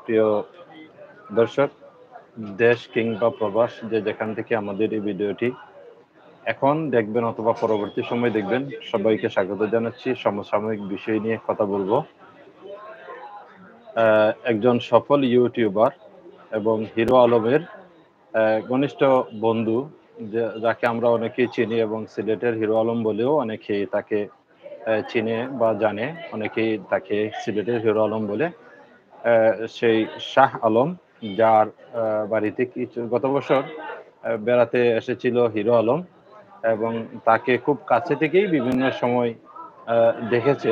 প্রিয় দর্শক, দেশ কিংবা প্রবাস যে যেখান থেকে আমাদের এই ভিডিওটি এখন দেখবেন অথবা পরবর্তী সময় দেখবেন, সবাইকে স্বাগত জানাচ্ছি। সমসাময়িক বিষয় নিয়ে কথা বলবো। একজন সফল ইউটিউবার এবং হিরো আলমের ঘনিষ্ঠ বন্ধু, যাকে আমরা অনেকেই চিনি এবং সিলেটের হিরো আলম বলেও অনেকেই তাকে চিনে বা জানে। অনেকেই তাকে সিলেটের হিরো আলম বলে। সেই শাহ আলম, যার বাড়িতে গত বছর বেড়াতে এসেছিল হিরো আলম এবং তাকে খুব কাছে থেকেই বিভিন্ন সময় দেখেছে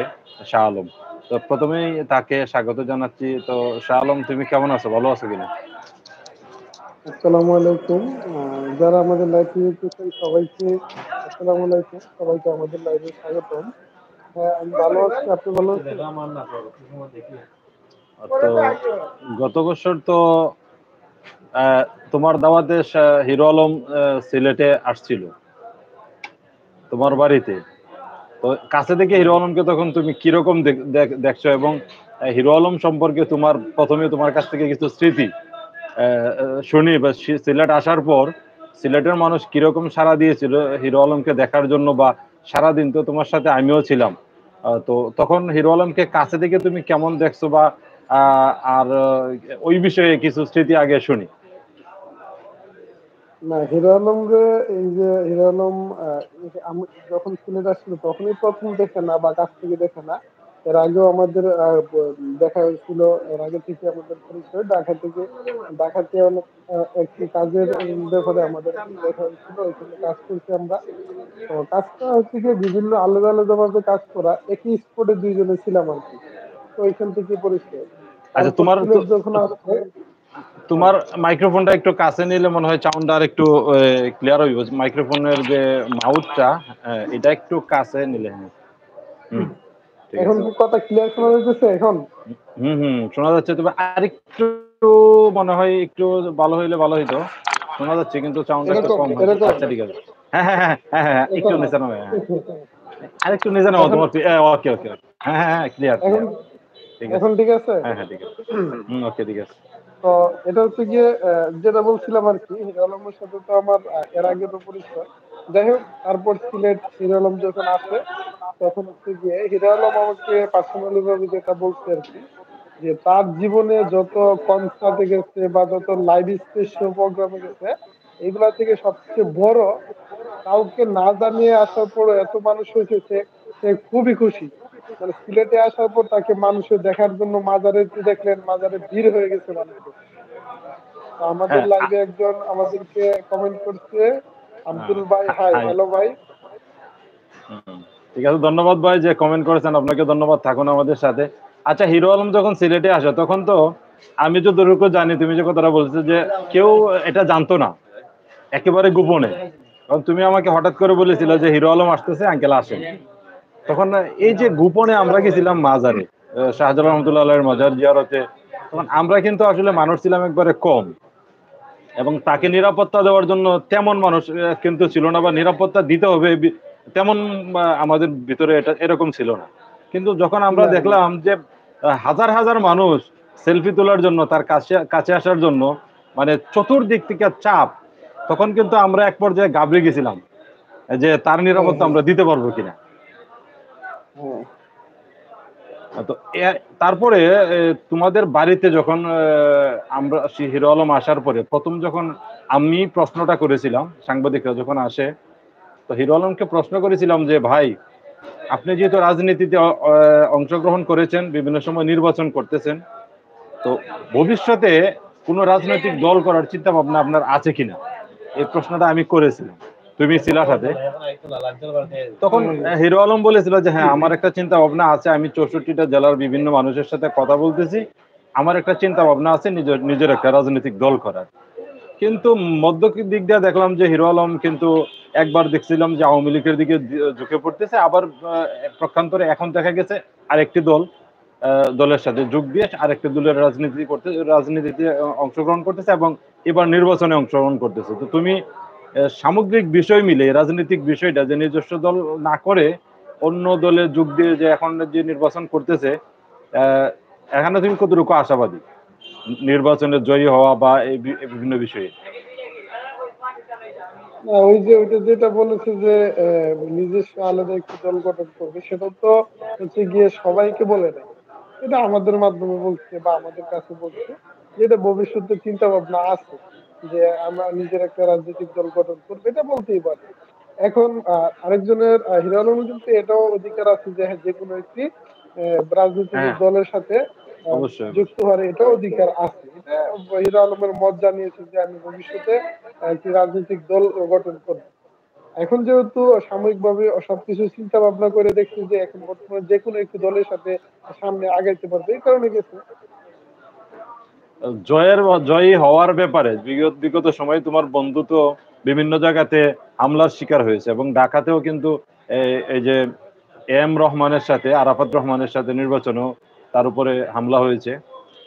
শাহ আলম। তো প্রথমেই তাকে স্বাগত জানাচ্ছি। তো শাহ আলম, তুমি কেমন আছো? ভালো আছো কিনা? আসসালামু আলাইকুম। যারা আমাদের লাইভ দেখতেছেন সবাইকে আসসালামু আলাইকুম, সবাইকে আমাদের লাইভে স্বাগতম। হ্যাঁ, আমি ভালো আছি। আপনি ভালো আছেন? তো গত বছর তো তোমার দাওয়াতে হিরো আলম সিলেটে আসছিল তোমার বাড়িতে। তো কাছে থেকে হিরো আলমকে তখন তুমি কিরকম দেখছো, এবং হিরো আলম সম্পর্কে প্রথমে তোমার কাছ থেকে কিছু স্মৃতি শুনি। বা সিলেট আসার পর সিলেটের মানুষ কিরকম সাড়া দিয়েছিল হিরো আলমকে দেখার জন্য, বা সারাদিন তো তোমার সাথে আমিও ছিলাম। তো তখন হিরো আলমকে কাছে থেকে তুমি কেমন দেখছো, বা আর ওই বিষয়ে কিছু স্মৃতি আগে শুনি। না, হিরো আলম রে, এই যে হিরো আলম আমি যখন সিলেট আসছিল তখনই প্রথম দেখে না বা কাছ থেকে দেখে না। এর আগেও আমাদের দেখা হয়েছিল। এর আগে থেকে আমাদের পরিচয় ঢাকাতে অনেক একটি কাজের ব্যাপারে আমাদের দেখা হয়েছিল। ওইখানে কাজ করছি আমরা। তো কাজটা হচ্ছে গিয়ে বিভিন্ন আলাদা আলাদা ভাবে কাজ করা, একই স্পটে দুইজনে ছিলাম আর কি। তো ওইখান থেকে পরিচয়। আচ্ছা, তারপর সিলেট যখন আসছে। হ্যাঁ, তোমার মাইক্রোফোনটা একটু কাছে নিলে মনে হয় সাউন্ডটা আর একটু ক্লিয়ার হইব। মাইক্রোফোনের যে মাউথটা, এটা একটু কাছে নিলে। হ্যাঁ, হুম, ঠিক এখন আছে। কি কথা ক্লিয়ার শোনা যাচ্ছে এখন? হুম হুম, শোনা যাচ্ছে। তবে আর একটু মনে হয় একটু ভালো হইলে ভালো হইতো। শোনা যাচ্ছে কিন্তু সাউন্ডটা একটু এরকম কম হয়। এরকম আচ্ছা, ঠিক আছে। হ্যাঁ হ্যাঁ হ্যাঁ হ্যাঁ হ্যাঁ হ্যাঁ, একটু এখন নিচে নামে। হ্যাঁ, আর একটু নিচে নামো এখন তোমার। ওকে ওকে। হ্যাঁ হ্যাঁ হ্যাঁ, ক্লিয়ার এখন ক্লিয়ার। ঠিক আছে। এখন ঠিক আছে। হ্যাঁ হ্যাঁ, ঠিক আছে। হুম, ওকে, ঠিক আছে। তো এটা হচ্ছে গিয়ে যেটা বলছিলাম আর কি, হিরো আলমের সাথে তো আমার এর আগে তো পরিচয়। যাই হোক, তারপর সিলেট হিরো আলম যখন আসে তখন হচ্ছে গিয়ে হিরো আলম আমাকে পার্সোনালি ভাবে যেটা বলছে আর কি, যে তার জীবনে যত কনসার্টে গেছে বা যত লাইভ স্টেজ শো প্রোগ্রামে গেছে, এগুলা থেকে সবচেয়ে বড়, কাউকে না জানিয়ে আসার পর এত মানুষ হয়েছে, সে খুবই খুশি। মানে সিলেটে আসার পর তাকে মানুষের দেখার জন্য মাজারে দেখলেন, মাজারে ভিড় হয়ে গেছে মানুষের। তো আমাদের হ্যাঁ লাইভে একজন আমাদেরকে কমেন্ট করছে, আব্দুল ভাই, হাই, হাই। হ্যালো ভাই। ঠিক আছে, ধন্যবাদ ভাই যে কমেন্ট করেছেন। আপনাকে ধন্যবাদ, থাকুন আমাদের সাথে। আচ্ছা, হিরো আলম যখন সিলেটে আসে তখন তো আমি যতটুকু জানি, তুমি যে কথাটা বলছো যে কেউ এটা জানতো না, একেবারে গোপনে। কারণ তুমি আমাকে হঠাৎ করে বলেছিলে যে হিরো আলম আসতেছে, আঙ্কেল আসেন। তখন এই যে গোপনে আমরা গেছিলাম মাজারে, শাহজালাল রহমতুল্লাহ আলাইহির মাজার জিয়ারতে। তখন আমরা কিন্তু আসলে মানুষ ছিলাম একবারে কম, এবং তাকে নিরাপত্তা দেওয়ার জন্য তেমন মানুষ কিন্তু ছিল না, বা নিরাপত্তা দিতে হবে তেমন আমাদের ভিতরে এটা এরকম ছিল না। কিন্তু যখন আমরা না না, দেখলাম যে হাজার হাজার মানুষ সেলফি তোলার জন্য, তার কাছে কাছে আসার জন্য, মানে চতুর্দিক থেকে চাপ, তখন কিন্তু আমরা এক পর্যায়ে ঘাবড়ে গেছিলাম যে তার হ্যাঁ নিরাপত্তা হ্যাঁ আমরা দিতে পারবো কিনা। হ্যাঁ তো তারপরে তোমাদের বাড়িতে যখন আমরা হিরো আলম আসার পরে প্রথম যখন আমি প্রশ্নটা করেছিলাম, সাংবাদিকরা যখন আসে, তো হিরো আলমকে প্রশ্ন করেছিলাম যে ভাই, আপনি যেহেতু রাজনীতিতে অংশগ্রহণ করেছেন, বিভিন্ন সময় নির্বাচন করতেছেন, তো ভবিষ্যতে কোনো রাজনৈতিক দল করার চিন্তা ভাবনা আপনার আছে কিনা, এই প্রশ্নটা আমি করেছিলাম। তুমি ছিলা সাথে। তখন হ্যাঁ হ্যাঁ। হিরো আলম বলেছিল যে হ্যাঁ, আমার একটা চিন্তা ভাবনা আছে। আমি 64টা জেলার বিভিন্ন মানুষের সাথে কথা বলতেছি। আমার একটা চিন্তা ভাবনা আছে নিজের নিজের একটা রাজনৈতিক দল করার। কিন্তু মধ্য দিক দিয়ে দেখলাম যে হিরো আলম কিন্তু একবার দেখছিলাম যে আওয়ামী লীগের দিকে ঝুঁকে পড়তেছে, আবার প্রক্ষান্তরে এখন দেখা গেছে আরেকটি দলের সাথে যোগ দিয়ে আরেকটি দলের রাজনীতিতে অংশগ্রহণ করতেছে, এবং এবার নির্বাচনে অংশগ্রহণ করতেছে। তো তুমি সামগ্রিক বিষয় মিলে রাজনৈতিক বিষয়টা, যে নিজস্ব দল না করে অন্য দলে যোগ দিয়ে যে এখন যে নির্বাচন করতেছে, আহ, এখানে তুমি কতটুকু আশাবাদী? নির্বাচনে জয়ী হওয়া বা এই বিভিন্ন বিষয়ে? না, ওই যে ওইটা যেটা বলেছে যে নিজস্ব আলাদা একটি দল গঠন করবে, সেটা তো হচ্ছে গিয়ে সবাইকে বলে নাই। এটা আমাদের মাধ্যমে বলছে বা আমাদের কাছে বলছে যে এটা ভবিষ্যতে চিন্তা ভাবনা আছে যে আমরা নিজের একটা রাজনৈতিক দল গঠন করবো, এটা বলতেই পারে। এখন আরেকজনের হিরো আলমের কিন্তু এটাও অধিকার আছে যে হ্যাঁ, যে কোনো একটি রাজনৈতিক হ্যাঁ, দলের সাথে অবশ্যই যুক্ত অবশ্যই। হওয়ার এটাও অধিকার আছে। এটা হিরো আলমের মত জানিয়েছে যে আমি ভবিষ্যতে একটি রাজনৈতিক দল গঠন করব। এখন যেহেতু সাময়িকভাবে সবকিছু চিন্তা ভাবনা করে দেখছে যে এখন বর্তমানে যে কোনো একটি দলের সাথে সামনে আগাইতে পারবে, এই কারণে গেছে। জয়ী হওয়ার ব্যাপারে বিগত বিগত সময়ে তোমার বন্ধু তো বিভিন্ন জায়গাতে হামলার শিকার হয়েছে, এবং ঢাকাতেও কিন্তু এই যে এম রহমানের সাথে, আরাফাত রহমানের সাথে নির্বাচনেও তার উপরে হামলা হয়েছে।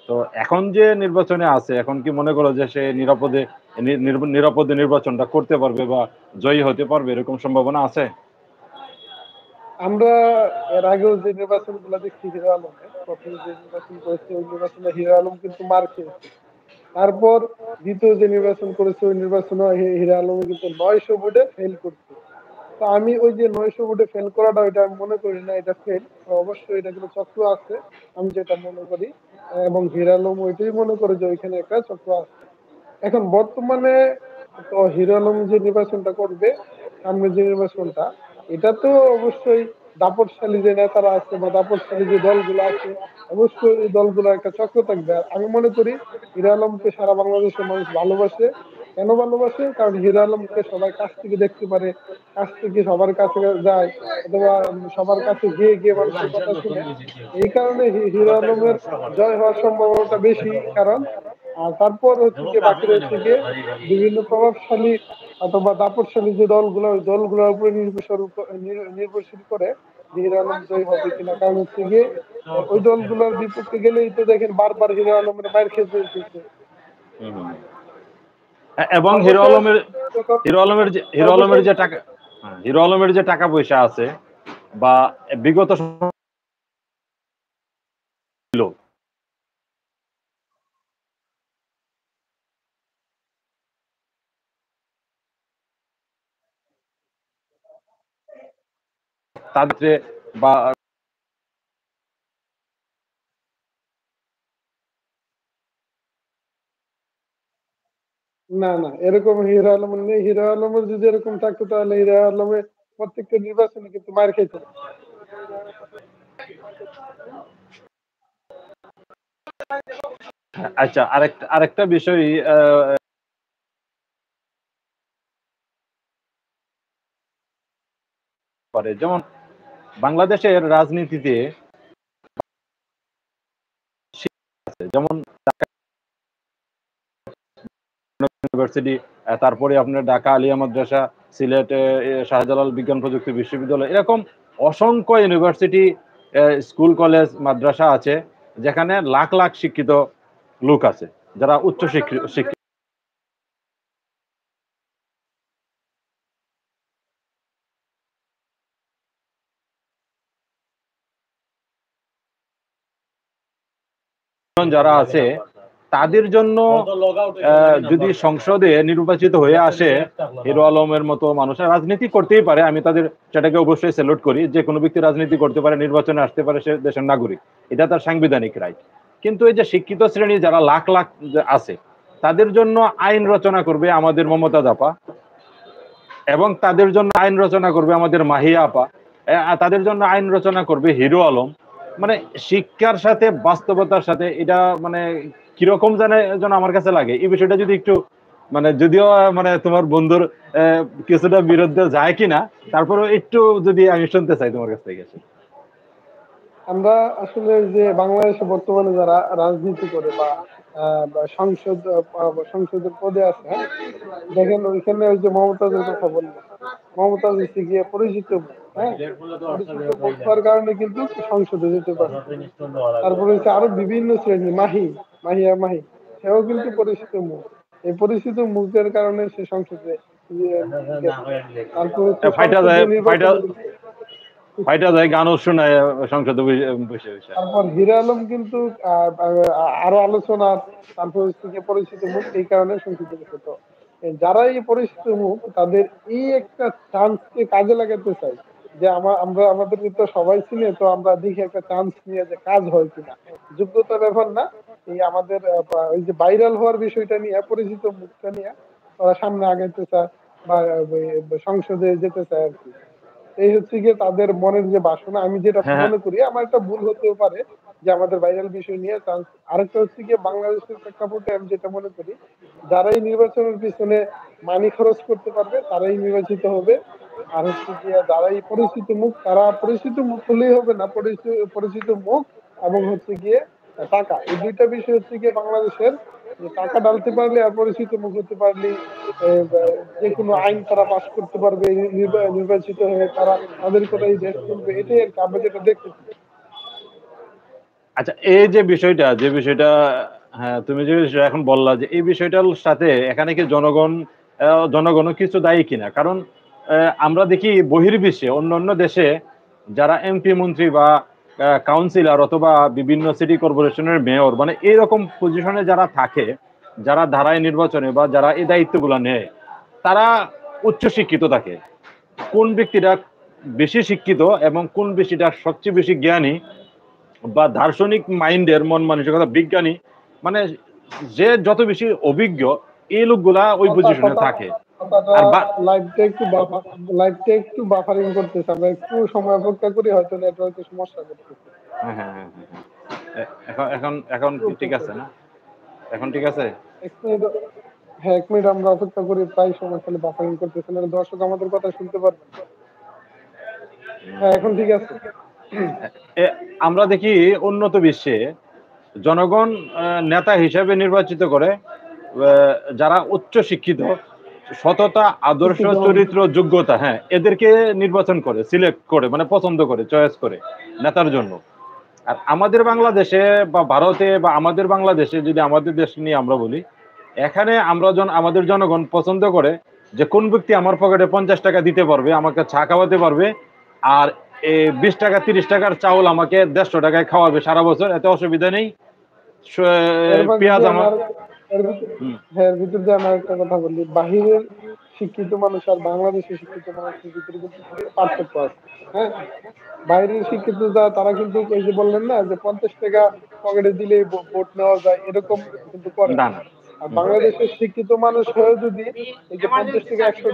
তো এখন যে নির্বাচনে আছে, এখন কি মনে করো যে সে নিরাপদে নির্বাচনটা করতে পারবে বা জয়ী হতে পারবে, এরকম সম্ভাবনা আছে? আমরা এর আগেও যে নির্বাচন গুলা দেখছি হিরো আলমের, প্রথমে যে নির্বাচন করেছে ওই নির্বাচনে হিরো আলম কিন্তু মার খেয়েছে। তারপর দ্বিতীয় যে নির্বাচন করেছে ওই নির্বাচনে হিরো আলম কিন্তু 900 ভোটে ফেল করছে। তো আমি ওই যে 900 ভোটে ফেল করাটা, ওইটা আমি মনে করি না এটা ফেল। অবশ্যই এটা কিন্তু চক্র আছে, আমি যেটা মনে করি। এবং হিরো আলম ওইটাই মনে করে যে ওইখানে একটা চক্র আছে। এখন বর্তমানে তো হিরো আলম যে নির্বাচনটা করবে, সামনে যে নির্বাচনটা, এটা তো অবশ্যই দাপটশালী যে নেতারা আছে বা দাপটশালী যে দলগুলো আছে, অবশ্যই এই দলগুলো একটা চক্র থাকবে। আর আমি মনে করি হিরো আলমকে সারা বাংলাদেশের মানুষ ভালোবাসে। কেন ভালোবাসে? কারণ হিরো আলমকে সবাই কাছ থেকে দেখতে পারে, কাছ থেকে সবার কাছে যায়, অথবা সবার কাছে গিয়ে গিয়ে মানুষের কথা শুনে। এই কারণে হিরো আলমের জয় হওয়ার সম্ভাবনাটা বেশি। কারণ আর তারপর হচ্ছে গিয়ে বাকি রয়েছে গিয়ে বিভিন্ন প্রভাবশালী অথবা দাপটশালী যে দলগুলো, ওই দলগুলোর উপরে নির্ভরশীল করে যে হিরো আলম জয়ী হবে কিনা। কারণ হচ্ছে গিয়ে ওই দলগুলোর বিপক্ষে গেলেই তো দেখেন বারবার হিরো আলমের মায়ের খেতে হইতেছে। হুম, হুম। এবং সর্বশেষ যখন হিরো আলমের সর্বশেষ যে টাকা, হ্যাঁ, হিরো আলমের যে টাকা পয়সা আছে বা বিগত ছিল, তাদের বা না না, এরকম হিরো আলমের নেই। হিরো আলমের যদি এরকম থাকতো তাহলে হিরো আলমের প্রত্যেকটা নির্বাচনে কিন্তু মার খেত না। আচ্ছা, আরেকটা আরেকটা বিষয় করে, যেমন বাংলাদেশের রাজনীতিতে যেমন ইউনিভার্সিটি, তারপরে আপনার ঢাকা আলিয়া মাদ্রাসা, সিলেট শাহজালাল বিজ্ঞান প্রযুক্তি বিশ্ববিদ্যালয়, এরকম অসংখ্য ইউনিভার্সিটি, স্কুল কলেজ মাদ্রাসা আছে, যেখানে লাখ লাখ শিক্ষিত লোক আছে, যারা উচ্চ শিক্ষিত। যারা আছে তাদের জন্য যদি সংসদে নির্বাচিত হয়ে আসে হিরো আলমের মতো মানুষ, রাজনীতি করতেই পারে, আমি তাদের সেটাকে অবশ্যই স্যালুট করি, যে কোনো ব্যক্তি রাজনীতি করতে পারে, নির্বাচনে আসতে পারে, সে দেশের নাগরিক, এটা তার সাংবিধানিক রাইট। কিন্তু এই যে শিক্ষিত শ্রেণী যারা লাখ লাখ আছে, তাদের জন্য আইন রচনা করবে আমাদের মমতা আপা, এবং তাদের জন্য আইন রচনা করবে আমাদের মাহিয়া আপা, তাদের জন্য আইন রচনা করবে হিরো আলম। মানে শিক্ষার সাথে বাস্তবতার সাথে এটা মানে কিরকম জানে যেন আমার কাছে লাগে। এই বিষয়টা যদি একটু মানে, যদিও মানে তোমার বন্ধুর কিছুটা বিরুদ্ধে যায় কিনা, তারপরেও একটু যদি আমি শুনতে চাই তোমার কাছ থেকে। আমরা আসলে যে বাংলাদেশে বর্তমানে যারা রাজনীতি করে বা সংসদের পদে আছে, হ্যাঁ, দেখেন ওইখানে ওই যে মমতাজের কথা বললেন, মমতাজ হচ্ছে গিয়ে পরিচিত মুখ। হ্যাঁ, পরিচিত মুখ হওয়ার কারণে কিন্তু সে সংসদে যেতে পারছে। তারপরে হচ্ছে আরো বিভিন্ন শ্রেণী, মাহি, সেও কিন্তু পরিচিত মুখ। এই পরিচিত মুখের কারণে সে সংসদে গেছে। তারপর হচ্ছে ফাইটা যায় সংসদীয় ফাইটা নির্বাচনে কিন্তু ফাইটা যায়, গানও শোনায় সংসদে বসে বসে। তারপর হিরো আলম কিন্তু আরো আলোচনার, তারপর থেকে পরিচিত মুখ, এই কারণে সংসদে গেছে। তো যারা এই পরিচিত মুখ, তাদের এই একটা চান্সকে কাজে লাগাতে চাই যে আমরা আমাদের তো সবাই চিনে, তো আমরা দেখি একটা চান্স নিয়ে যে কাজ হয় কিনা। যোগ্যতার ব্যাপার না, এই আমাদের ওই যে ভাইরাল হওয়ার বিষয়টা নিয়ে, পরিচিত মুখটা নিয়ে ওরা সামনে আগাইতে চায় বা সংসদে যেতে চায় আর কি। এই হচ্ছে গিয়ে তাদের মনের যে বাসনা। আমি যেটা হ্যাঁ, হ্যাঁ। মনে করি, আমার একটা ভুল হতেও পারে যে আমাদের ভাইরাল বিষয় নিয়ে চান্স। আরেকটা হচ্ছে গিয়ে বাংলাদেশের প্রেক্ষাপটে আমি যেটা মনে করি, যারাই নির্বাচনের পিছনে মানি খরচ করতে পারবে তারাই নির্বাচিত হবে। আর হচ্ছে গিয়ে যারাই পরিচিত মুখ, তারা পরিচিত মুখ হলেই হবে না, পরিচিত পরিচিত মুখ এবং হচ্ছে গিয়ে টাকা, এই দুইটা বিষয় হচ্ছে গিয়ে বাংলাদেশের, যে টাকা ঢালতে পারলে আর পরিচিত মুখ হতে পারলে যে কোনো আইন তারা পাশ করতে পারবে, নির্বাচিত হয়ে তারা তাদের কথা এই দেশ চলবে, এটাই আর কি আমরা যেটা দেখতেছি। আচ্ছা, এই যে বিষয়টা, হ্যাঁ, তুমি যে বিষয়টা এখন বললা, যে এই বিষয়টার সাথে এখানে কি জনগণও কিছু দায়ী কিনা? কারণ আমরা দেখি বহির্বিশ্বে অন্যান্য দেশে যারা এমপি মন্ত্রী বা কাউন্সিলর অথবা বিভিন্ন সিটি কর্পোরেশনের মেয়র, মানে এইরকম পজিশনে যারা থাকে, যারা ধারায় নির্বাচনে বা যারা এই দায়িত্বগুলো নেয়, তারা উচ্চ শিক্ষিত থাকে। কোন ব্যক্তিটা বেশি শিক্ষিত এবং কোন ব্যক্তিটা সবচেয়ে বেশি জ্ঞানী বা দার্শনিক মাইন্ডের, মন মানসিকতা বিজ্ঞানী, মানে যে যত বেশি অভিজ্ঞ, এই লোকগুলা ওই কথা পজিশনে কথা থাকে। কথাটা আর লাইভটা একটু বাফারিং করতেছে, আমরা একটু সময় অপেক্ষা করি, হয়তো নেটওয়ার্কের সমস্যা করতেছে। হ্যাঁ, হ্যাঁ, হ্যাঁ, হ্যাঁ, হ্যাঁ। এখন এখন এখন একটু কি ঠিক অপেক্ষা আছে করি। না? এখন ঠিক আছে? 1 মিনিট। হ্যাঁ, 1 মিনিট আমরা অপেক্ষা করি, প্রায় সময় খালি বাফারিং করতেছে, না দর্শক আমাদের কথা শুনতে পারবেন না। হ্যাঁ, এখন ঠিক আছে। আমরা দেখি উন্নত বিশ্বে জনগণ নেতা হিসেবে নির্বাচিত করে যারা উচ্চ শিক্ষিত, সততা, আদর্শ, শিক্ষিত মানুষ। চরিত্র, যোগ্যতা, হ্যাঁ, এদেরকে নির্বাচন করে, সিলেক্ট করে, মানে পছন্দ করে, চয়েস করে নেতার জন্য। আর আমাদের বাংলাদেশে বা ভারতে বা আমাদের বাংলাদেশে, যদি আমাদের দেশ নিয়ে আমরা বলি, এখানে আমাদের জনগণ পছন্দ করে যে কোন ব্যক্তি আমার পকেটে 50 টাকা দিতে পারবে, আমাকে চা খাওয়াতে পারবে, আর 20 টাকা 30 টাকার চাউল আমাকে 150 টাকায় খাওয়াবে সারা বছর, এতে অসুবিধা নেই। এর মাঝে পেঁয়াজ দিয়ে আমার। আমার এর ভিতর হুম। হ্যাঁ, এর ভিতর দিয়ে আমার একটা কথা বলি, বাহিরের শিক্ষিত মানুষ আর বাংলাদেশের শিক্ষিত মানুষের ভিতরে কিন্তু পার্থক্য আছে। হ্যাঁ, বাইরের শিক্ষিত তারা কিন্তু এই যে বললেন না যে 50 টাকা পকেটে দিলেই ভোট নেওয়া যায়, এরকম কিন্তু করে না, না। না। আর হুম। বাংলাদেশের শিক্ষিত মানুষ হয়েও যদি এই যে 50 টাকা 100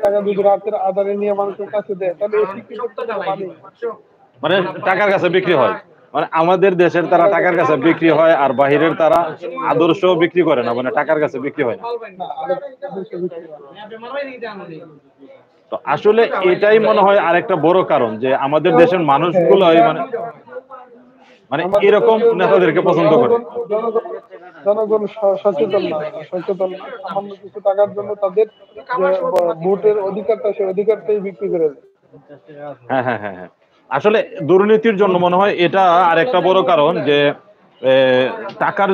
টাকা যদি রাতের আধারে নিয়ে মানুষের কাছে দেয়, তাহলে এই শিক্ষিত তো কোনো মানেই নেই। মানে টাকার কাছে বিক্রি হয়। মানে আমাদের দেশের তারা টাকার টাকার কাছে কাছে বিক্রি হয়, আর বাহিরের তারা আদর্শ বিক্রি করে না, মানে টাকার কাছে বিক্রি হয় না। না, আদর্শ বিক্রি হয় না। তো আসলে এটাই মনে হয় আরেকটা বড় কারণ, যে আমাদের এটাও দেশের হ্যাঁ, মানুষগুলোই এটা মানে আমাদের এরকম দেশে যে নেতাদেরকে পছন্দ করে। জনগণ জনগণ জনগণ সচেতন না, সচেতন না, সামান্য কিছু টাকার জন্য তাদের যে ভোটের অধিকারটা, সেই অধিকারটাই বিক্রি করে দেয়। হ্যাঁ, হ্যাঁ, হ্যাঁ, হ্যাঁ। আসলে দুর্নীতির জন্য মনে হয় এটা আরেকটা বড় কারণ, যে এ, টাকার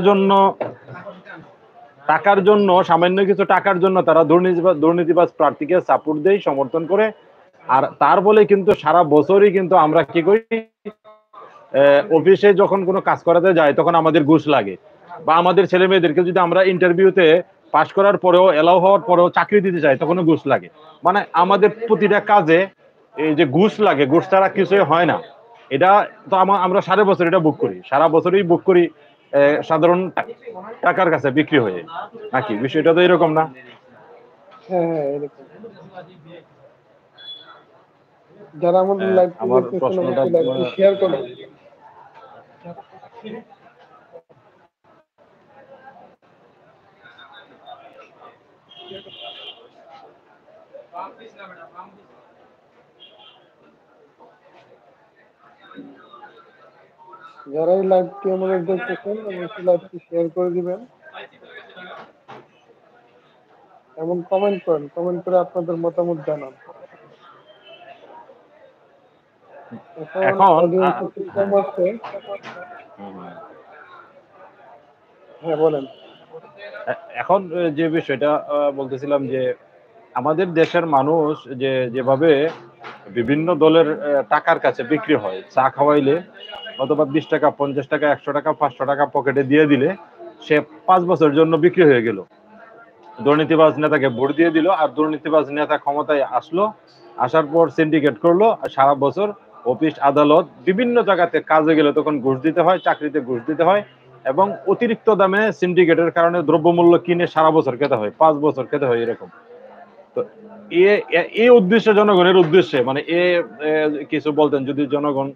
জন্য সামান্য কিছু টাকার জন্য তারা দুর্নীতিবাজ প্রার্থীকে সাপোর্ট দেয়, সমর্থন করে। আর তার বলে কিন্তু সারা বছরই কিন্তু আমরা কি করি, অফিসে যখন কোনো কাজ করাতে যাই তখন আমাদের ঘুষ লাগে। বা আমাদের ছেলে মেয়েদেরকে যদি আমরা ইন্টারভিউতে পাশ করার পরেও, এলাও হওয়ার পরেও চাকরি দিতে চাই, তখনও ঘুষ লাগে। মানে আমাদের প্রতিটা কাজে এই যে ঘুষ লাগে, ঘুষ ছাড়া কিছুই হয় না। এটা তো আমরা সারা বছর এটা বুক করি, সারা বছরই বুক করি, সাধারণ টাকার কাছে বিক্রি হয়ে। নাকি বিষয়টা তো এরকম না? হ্যাঁ, হ্যাঁ, এরকম। যারা আমাদের লাইভটি আমার দেখতেছেন, প্রশ্নটা অবশ্যই লাইভটি শেয়ার করবেন। যারা এই লাইভটি আমাদের দেখতেছেন, অবশ্যই লাইভটি শেয়ার করে দিবেন এবং কমেন্ট করেন, কমেন্ট করে আপনাদের মতামত জানান। এখন এখন অডিয়েন্স একটু কম হ্যাঁ। আছে। হুম। হ্যাঁ, বলেন। এখন যে বিষয়টা বলতেছিলাম, যে আমাদের দেশের মানুষ যেভাবে বিভিন্ন দলের টাকার কাছে বিক্রি হয়। চা খাওয়াইলে অথবা 20 টাকা, 50 টাকা, 100 টাকা, 500 টাকা পকেটে দিয়ে দিলে সে 5 বছরের জন্য বিক্রি হয়ে গেল। দুর্নীতিবাজ নেতাকে ভোট দিয়ে দিল, আর দুর্নীতিবাজ নেতা ক্ষমতায় আসলো, আসার পর সিন্ডিকেট করলো, আর সারা বছর অফিস আদালত বিভিন্ন জায়গাতে কাজে গেলে তখন ঘুষ দিতে হয়, চাকরিতে ঘুষ দিতে হয়, এবং অতিরিক্ত দামে সিন্ডিকেটের কারণে দ্রব্যমূল্য কিনে সারা বছর খেতে হয়, 5 বছর খেতে হয় এরকম। তো এই উদ্দেশ্যে, জনগণের উদ্দেশ্যে মানে কিছু বলতেন যদি জনগণ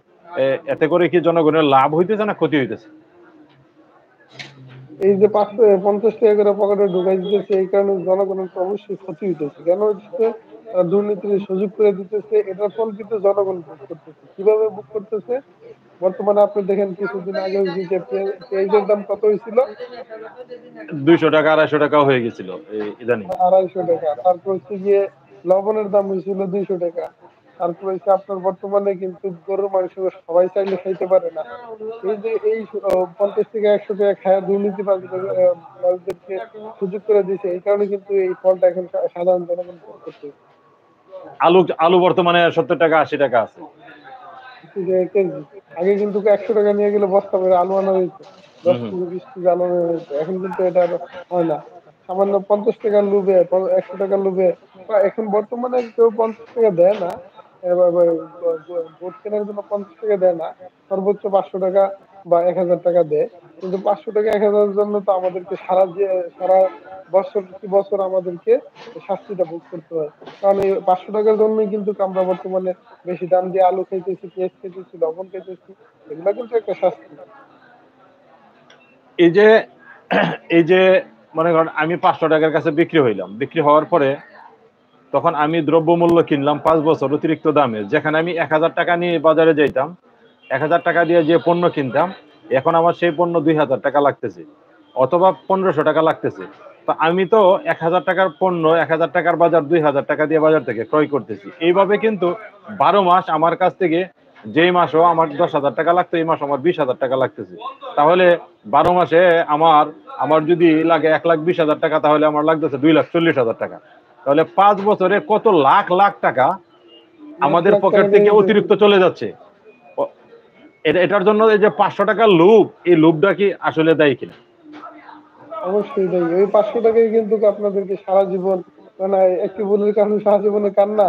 এতে করে কি জনগণের লাভ হইতেছে না ক্ষতি হইতেছে? এই যে 50 টাকা করে পকেটে ঢুকাই দিতেছে, এই কারণে জনগণের তো অবশ্যই ক্ষতি হইতেছে। কেন হচ্ছে? তারা দুর্নীতির সুযোগ করে দিতেছে, এটার ফল কিন্তু জনগণ ভোগ করতেছে। কিভাবে ভোগ করতেছে? বর্তমানে আপনি দেখেন কিছুদিন আগে হচ্ছে যে পেঁয়াজের দাম কত হয়েছিল? 200 টাকা 250 টাকাও হয়ে গেছিল ইদানিং। 250 টাকা। তারপর হচ্ছে গিয়ে লবণের দাম হয়েছিল 200 টাকা। তারপর হচ্ছে আপনার বর্তমানে কিন্তু গরুর মাংস সবাই চাইলে খাইতে পারে না। এই যে এই 50 টাকা 100 টাকা খায় দুর্নীতিবাজদেরকে সুযোগ করে দিয়েছে, এই কারণে কিন্তু এই ফলটা এখন সাধারণ জনগণ ভোগ করতেছে। আলু আলু বর্তমানে 70 টাকা 80 টাকা আছে। 80 টাকা কেজি। আগে কিন্তু 100 টাকা নিয়ে গেলে বস্তা করে আলু আনা হইতো, হম 10 হম। কেজি 20 কেজি আলু আনা হইতো। এখন কিন্তু এটা আর হয় না। সামান্য 50 টাকার লোভে 100 টাকার লোভে এখন বর্তমানে কেউ 50 টাকা দেয় না। এবার ভোট কেনার জন্য 50 টাকা দেয় না, সর্বোচ্চ 500 টাকা বা 1000 টাকা দেয়। কিন্তু 500 টাকা 1000-এর জন্য তো আমাদেরকে সারা বছর কি বছর আমাদেরকে এই শাস্তিটা ভোগ করতে হয়। কারণ এই 500 টাকার জন্যই কিন্তু আমরা বর্তমানে বেশি দাম দিয়ে আলু খাইতেছি, পেঁয়াজ খাইতেছি, লবণ খাইতেছি। এগুলা কিন্তু একটা শাস্তি। এই যে এই যে মনে করেন আমি 500 টাকার কাছে বিক্রি হইলাম, বিক্রি হওয়ার পরে তখন আমি দ্রব্যমূল্য কিনলাম 5 বছর অতিরিক্ত দামে, যেখানে আমি 1000 টাকা নিয়ে বাজারে যাইতাম, 1000 টাকা দিয়ে যে পণ্য কিনতাম, এখন আমার সেই পণ্য 2000 টাকা লাগতেছে অথবা 1500 টাকা লাগতেছে। তো আমি তো 1000 টাকার পণ্য 1000 টাকার বাজার 2000 টাকা দিয়ে বাজার থেকে ক্রয় করতেছি। এইভাবে কিন্তু 12 মাস আমার কাছ থেকে, যেই মাসও আমার 10,000 টাকা লাগতো এই মাস আমার 20,000 টাকা লাগতেছে। তাহলে 12 মাসে আমার আমার যদি লাগে 1,20,000 টাকা, তাহলে আমার লাগতেছে 2,40,000 টাকা। তাহলে 5 বছরে কত লাখ লাখ টাকা লাখ আমাদের লাখ পকেট টাকা থেকে নিয়ে যেতেছে। অতিরিক্ত চলে যাচ্ছে। এটার জন্য এই যে 500 টাকার লোভ, এই লোভটা কি আসলে দেয় কিনা? অবশ্যই তাই। ওই 500 টাকাই কিন্তু আপনাদেরকে সারা জীবন, মানে একটি ভুলের কারণে সারা জীবনের কান্না।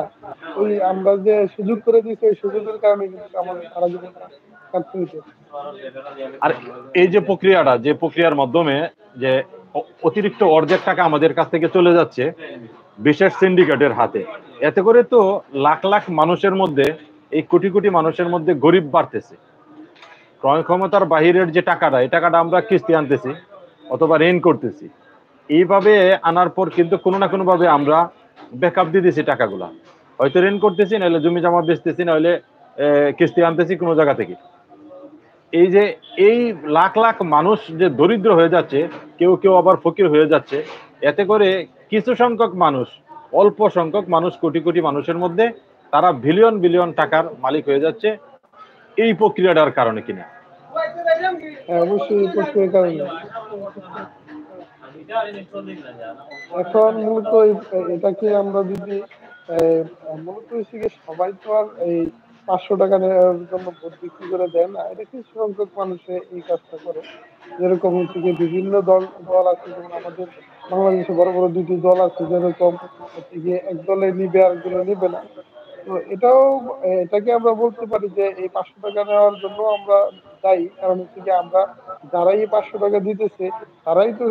ওই আমরা যে সুযোগ করে দিচ্ছি, ওই সুযোগের কারণে কিন্তু আমাদের সারা জীবন কাটতে হইতেছে। আর এই যে প্রক্রিয়াটা, যে প্রক্রিয়ার মাধ্যমে যে অতিরিক্ত অর্ধেক টাকা আমাদের কাছ থেকে চলে যাচ্ছে বিশেষ সিন্ডিকেটের হাতে, এতে করে তো লাখ লাখ মানুষের মধ্যে, এই কোটি কোটি মানুষের মধ্যে গরিব বাড়তেছে। ক্রয় ক্ষমতার বাহিরের যে টাকাটা, এই টাকাটা আমরা কিস্তি আনতেছি অথবা ঋণ করতেছি। এইভাবে আনার পর কিন্তু কোনো না কোনো ভাবে আমরা ব্যাকআপ দিতেছি টাকাগুলা, হয়তো ঋণ করতেছি, নাহলে জমি জমা বেচতেছি, নাহলে কিস্তি আনতেছি কোনো জায়গা থেকে। এই যে এই লাখ লাখ মানুষ যে দরিদ্র হয়ে যাচ্ছে, কেউ কেউ আবার ফকির হয়ে যাচ্ছে, এতে করে কিছু সংখ্যক মানুষ, অল্প সংখ্যক মানুষ, কোটি কোটি মানুষের মধ্যে তারা বিলিয়ন বিলিয়ন টাকার মালিক হয়ে যাচ্ছে এই প্রক্রিয়াটার কারণে কিনা। হ্যাঁ, অবশ্যই এই প্রক্রিয়ার কারণে। এখন মূলত এটাকে আমরা যদি মূলত হচ্ছে কি, সবাই তো আর এই 500 টাকা নেওয়ার জন্য ভোট বিক্রি করে দেয় না। এটা কিছু সংখ্যক মানুষে এই কাজটা করে। যেরকম হচ্ছে কি বিভিন্ন দল দল আছে, যেমন আমাদের বাংলাদেশে বড় বড় দুটি দল আছে, যেরকম হচ্ছে গিয়ে এক দলে নিবে আর এক দলে নিবে না। তো এটাকে আমরা বলতে পারি যে এই 500 টাকা নেওয়ার জন্য আমরা দায়ী। কারণ হচ্ছে কি, আমরা যারাই এই 500 টাকা দিতেছে, তারাই তো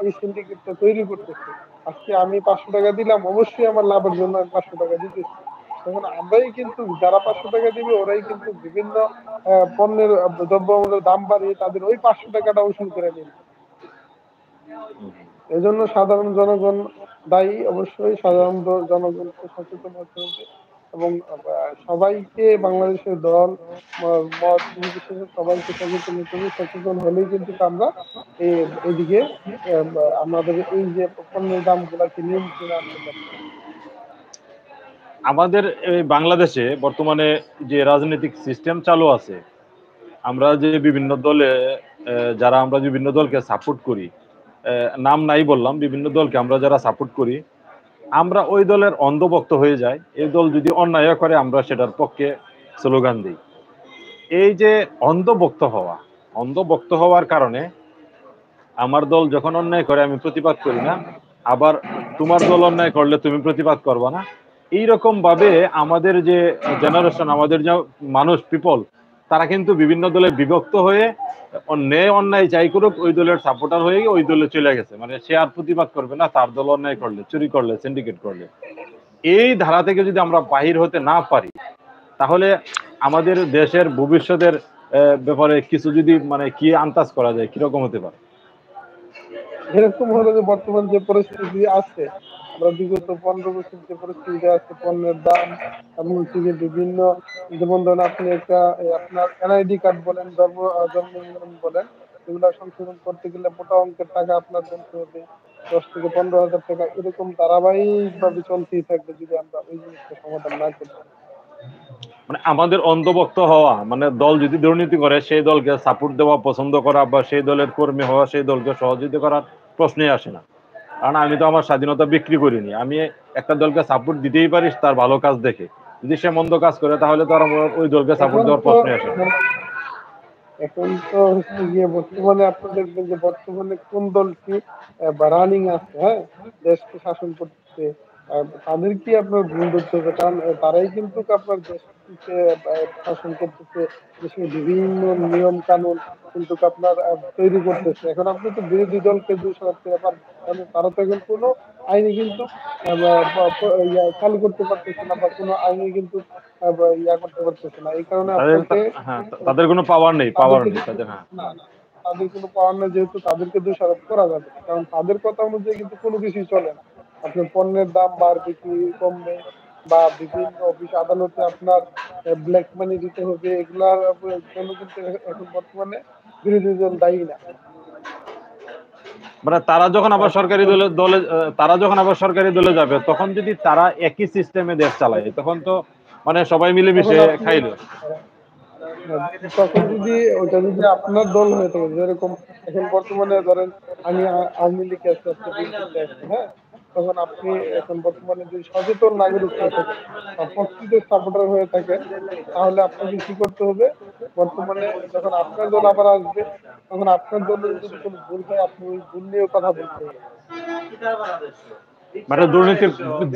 এই সিন্ডিকেটটা তৈরি করতেছে। আজকে আমি 500 টাকা দিলাম, অবশ্যই আমার লাভের জন্য আমি 500 টাকা দিতেছি। তখন আমরাই কিন্তু, যারা 500 টাকা দিবে ওরাই কিন্তু বিভিন্ন পণ্যের দ্রব্যমূল্যের দাম বাড়িয়ে তাদের ওই 500 টাকাটা উসুল করে নিবে। এজন্য সাধারণ জনগণ দায়ী। অবশ্যই সাধারণ জনগণকে সচেতন হতে হবে, এবং সবাইকে বাংলাদেশের দল মত নির্বিশেষে সবাইকে সচেতন হতে হবে। সচেতন হলেই কিন্তু আমরা এদিকে আমাদের এই যে পণ্যের দাম গুলাকে নিয়ন্ত্রণে আনতে পারবো। আমাদের এই বাংলাদেশে বর্তমানে যে রাজনৈতিক সিস্টেম চালু আছে, আমরা যে বিভিন্ন দলে, যারা আমরা বিভিন্ন দলকে সাপোর্ট করি, নাম নাই বললাম, বিভিন্ন দলকে আমরা যারা সাপোর্ট করি, আমরা ওই দলের অন্ধভক্ত হয়ে যাই। এই দল যদি অন্যায় করে আমরা সেটার পক্ষে স্লোগান দিই। এই যে অন্ধভক্ত হওয়ার কারণে আমার দল যখন অন্যায় করে আমি প্রতিবাদ করি না, আবার তোমার দল অন্যায় করলে তুমি প্রতিবাদ করবা না। এইরকম ভাবে আমাদের যে জেনারেশন, আমাদের যে মানুষ পিপল, তারা কিন্তু বিভিন্ন দলে বিভক্ত হয়ে ন্যায় অন্যায় যাই করুক ওই দলের সাপোর্টার হয়ে ওই দলে চলে গেছে। মানে সে আর প্রতিবাদ করবে না তার দল অন্যায় করলে, চুরি করলে, সিন্ডিকেট করলে। এই ধারা থেকে যদি আমরা বাহির হতে না পারি, তাহলে আমাদের দেশের ভবিষ্যতের ব্যাপারে কিছু যদি মানে কি আন্দাজ করা যায়, কিরকম হতে পারে? এরকম হলো যে বর্তমান যে পরিস্থিতি আছে, আমরা বিগত 15 বছর যে পরিস্থিতি আছে, পণ্যের দাম এবং হচ্ছে যে বিভিন্ন, যেমন ধরেন আপনি একটা আপনার এনআইডি কার্ড বলেন, জন্ম নিবন্ধন বলেন, এগুলা সংশোধন করতে গেলে মোটা অঙ্কের টাকা আপনার গুনতে হবে, 10 থেকে 15 হাজার টাকা, এরকম ধারাবাহিক ভাবে চলতেই থাকবে যদি আমরা ওই জিনিসটা সমাধান না করি। মানে আমাদের অন্ধভক্ত হওয়া, মানে দল যদি দুর্নীতি করে সেই দলকে সাপোর্ট দেওয়া, পছন্দ করা, বা সেই দলের কর্মী হওয়া, সেই দলকে সহযোগিতা করার প্রশ্নই আসে না। কারণ আমি তো আমার স্বাধীনতা বিক্রি করিনি। আমি একটা দলকে সাপোর্ট দিতেই পারি তার ভালো কাজ দেখে। যদি সে মন্দ কাজ করে তাহলে তো আর আমার ওই দলকে সাপোর্ট এখন দেওয়ার তো প্রশ্নই আসে না। এখন তো হচ্ছে গিয়ে বর্তমানে আপনি দেখবেন যে বর্তমানে কোন দলটি রানিং আছে, হ্যাঁ, দেশকে শাসন করতেছে, তাদেরকে আপনার ভুল ধরতে হবে, কারণ তারাই কিন্তু আপনার দেশকে শাসন করতেছে, দেশের বিভিন্ন নিয়ম কানুন কিন্তু আপনার তৈরি করতেছে। এখন আপনি তো বিরোধী দলকে দোষারোপ করে পারবেন না, কারণ তারা তো এখন কোনো আইনি কিন্তু চালু করতে পারতেছে না, বা কোনো আইনি কিন্তু করতে পারতেছে না। এই কারণে তাদের আপনাকে হ্যাঁ, তাদের কোনো পাওয়ার নেই, তাদেরকে তাদের। হ্যাঁ, না, না, তাদের কোনো পাওয়ার নেই, যেহেতু তাদেরকে দোষারোপ করা যাবে না, কারণ তাদের কথা অনুযায়ী কিন্তু কোনো কিছুই চলে না। আপনার পণ্যের দাম বাড়বে কি কমবে, বা বিভিন্ন অফিস আদালতে আপনার ব্ল্যাক মানি দিতে হবে, এগুলার জন্য কিন্তু এখন বর্তমানে বিরোধী দল দায়ী না। মানে তারা যখন আবার সরকারি দলে তারা যখন আবার সরকারি দলে যাবে, তখন যদি তারা একই সিস্টেমে দেশ চালায় তখন তো মানে সবাই তখন মিলেমিশে আপনি খাইলো। হ্যাঁ, তখন যদি ওটা যদি আপনার দল হয়ে থাকে, যেরকম এখন বর্তমানে ধরেন আমি আওয়ামী লীগে আছি, আপনি বিএনপিতে আছেন, হ্যাঁ, তখন আপনি এখন বর্তমানে যদি সচেতন নাগরিক হয়ে থাকেন বা প্রকৃত সাপোর্টার হয়ে থাকেন, তাহলে আপনাকে কি করতে হবে, বর্তমানে যখন আপনার দল আবার আসবে, তখন আপনার দলের যদি কোনো ভুল হয়, আপনি ওই ভুল নিয়ে কথা বলতে হবে। মানে দুর্নীতি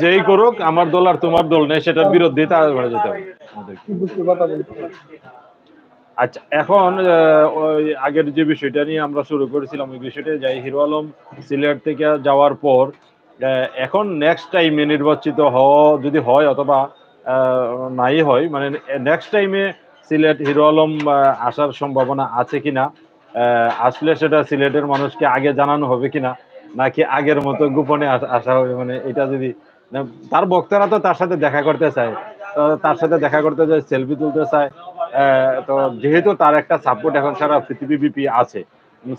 যেই করুক, আমার দল আর তোমার দল নেই, সেটার বিরুদ্ধে তারা করে যেতে হবে আমাদেরকে। বিপক্ষে কথা বলতে হবে। আচ্ছা, এখন ওই আগের যে বিষয়টা নিয়ে আমরা শুরু করেছিলাম ওই বিষয়টা যাই। হিরো আলম সিলেট থেকে যাওয়ার পর এখন নেক্সট টাইমে নির্বাচিত হওয়া যদি হয়, অথবা নাই হয়, মানে নেক্সট টাইমে সিলেট হিরো আলম আসার সম্ভাবনা আছে কিনা, আসলে সেটা সিলেটের মানুষকে আগে জানানো হবে কিনা, নাকি আগের মতো গোপনে আসা হবে, মানে এটা যদি তার ভক্তরা তো তার সাথে দেখা করতে চায়, তো তার সাথে দেখা করতে চায়, সেলফি তুলতে চায়। তো যেহেতু তার একটা সাপোর্ট এখন সারা পৃথিবী আছে,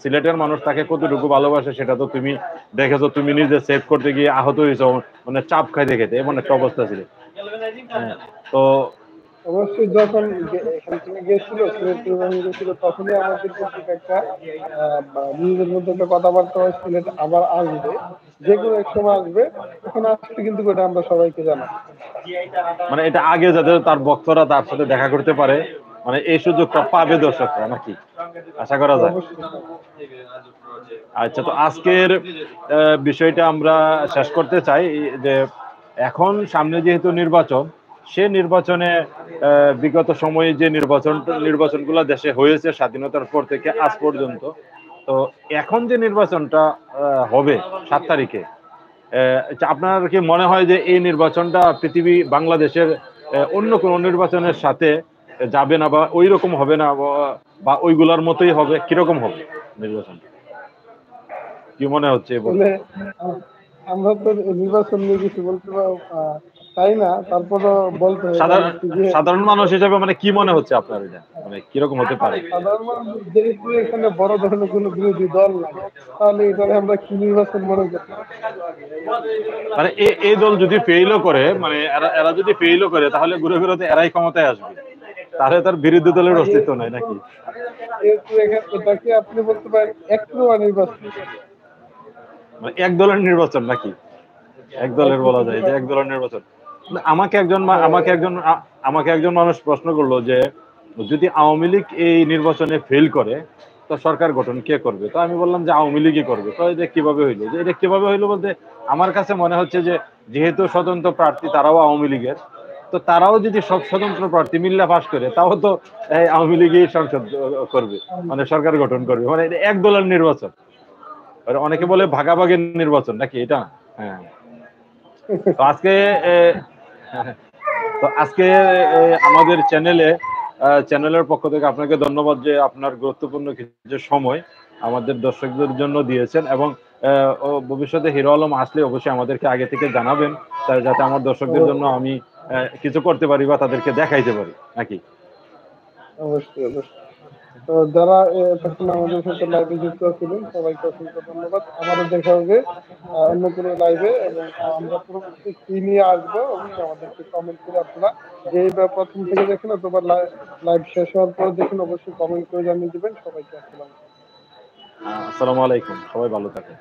সিলেটের মানুষ তাকে কতটুকু ভালোবাসে সেটা তো তুমি দেখেছো, তুমি নিজে সেভ করতে গিয়ে আহত হয়েছো, মানে চাপ খাইতে খেতে এমন একটা অবস্থা ছিল। হ্যাঁ, তো অবশ্যই যখন এখান থেকে গেছিল, সিলেট পরিবহন গেছিল, তখনই আমাদের কিন্তু একটা নিজেদের মধ্যে একটা কথাবার্তা হয়, সিলেট আবার আসবে, যে কোনো এক সময় আসবে, তখন আসতে কিন্তু এটা আমরা সবাইকে জানাবো। মানে এটা আগে যাতে তার ভক্তরা তার সাথে দেখা করতে পারে, মানে এই সুযোগটা পাবে দর্শকরা, নাকি আশা করা যায়? অবশ্যই পাবো। আচ্ছা, তো আজকের বিষয়টা আমরা শেষ করতে চাই যে এখন সামনে যেহেতু নির্বাচন, সে নির্বাচনে বিগত সময়ে যে নির্বাচনগুলো দেশে হয়েছে স্বাধীনতার পর থেকে আজ পর্যন্ত, তো এখন যে নির্বাচনটা হবে 7 তারিখে, আপনার কি মনে হয় যে এই নির্বাচনটা পৃথিবী বাংলাদেশের অন্য কোনো নির্বাচনের সাথে যাবে না, বা ওই রকম হবে না, বা ওইগুলার মতোই হবে? কিরকম হবে নির্বাচন, কি মনে হচ্ছে আসলে আ- আমরা তো নির্বাচন নিয়ে কিছু বলতে চাই না, তারপরও বলতে হয়, কারণ সাধারণ হচ্ছে যে সাধারণ মানুষ হিসেবে মানে কি মনে হচ্ছে আপনার, এটা মানে কিরকম হতে পারে? সাধারণ মানুষ, যেহেতু এখানে বড় ধরনের কোনো বিরোধী দল নাই, তাহলে এটারে আমরা কি নির্বাচন মনে করবো? মানে এই দল যদি ফেইলও করে, মানে এরা এরা যদি ফেইলও করে, তাহলে ঘুরে ঘুরে তো এরাই ক্ষমতায় আসবে, তাহলে তার বিরোধী দলের অস্তিত্ব নাই নাকি? যেহেতু এটাকে আপনি বলতে পারেন একরোয়া নির্বাচন। মানে এক দলের নির্বাচন নাকি? এক দলের বলা রাজনীতি যায় যে করা। এক দলের নির্বাচন। না, আমাকে একজন হ্যাঁ, আমাকে একজন মানুষ প্রশ্ন করলো যে যদি আওয়ামী লীগ এই নির্বাচনে ফেল করে তো সরকার গঠন কে করবে? তো আমি বললাম যে আওয়ামী লীগই করবে। তো এটা কিভাবে হইলো? যে এটা কিভাবে হইলো বলতে আমার কাছে মনে হচ্ছে যে যেহেতু স্বতন্ত্র প্রার্থী তারাও আওয়ামী লীগের, তো তারাও যদি সব স্বতন্ত্র প্রার্থী মিল্লা পাস করে তাও তো এই আওয়ামী লীগই সংসদ করবে, মানে সরকার গঠন করবে, মানে এটা এক দলের নির্বাচন। আর অনেকে বলে একদম। ভাগাভাগির নির্বাচন নাকি এটা। হ্যাঁ। তো আজকে এ, তো আজকে আমাদের চ্যানেলের পক্ষ থেকে আপনাকে ধন্যবাদ যে আপনার গুরুত্বপূর্ণ কিছু সময় আমাদের দর্শকদের জন্য দিয়েছেন, এবং ভবিষ্যতে হিরো আলম আসলে অবশ্যই আমাদেরকে আগে থেকে জানাবেন, যাতে আমার দর্শকদের জন্য অবশ্যই, আমি কিছু করতে পারি বা তাদেরকে দেখাইতে পারি নাকি। অবশ্যই, অবশ্যই। তো যারা এতক্ষণ আমাদের সাথে লাইভে যুক্ত ছিলেন সবাইকে অসংখ্য ধন্যবাদ। আবারও দেখা হবে অন্য কোনো লাইভে, এবং আমরা পরবর্তীতে কি নিয়ে আসবো অবশ্যই আমাদেরকে কমেন্ট করে আপনারা, যে বা প্রথম থেকে দেখেন অথবা লাইভ শেষ হওয়ার পর দেখেন, অবশ্যই কমেন্ট করে জানিয়ে দিবেন। সবাইকে আসসালাম। আসসালামু আলাইকুম, সবাই ভালো থাকেন।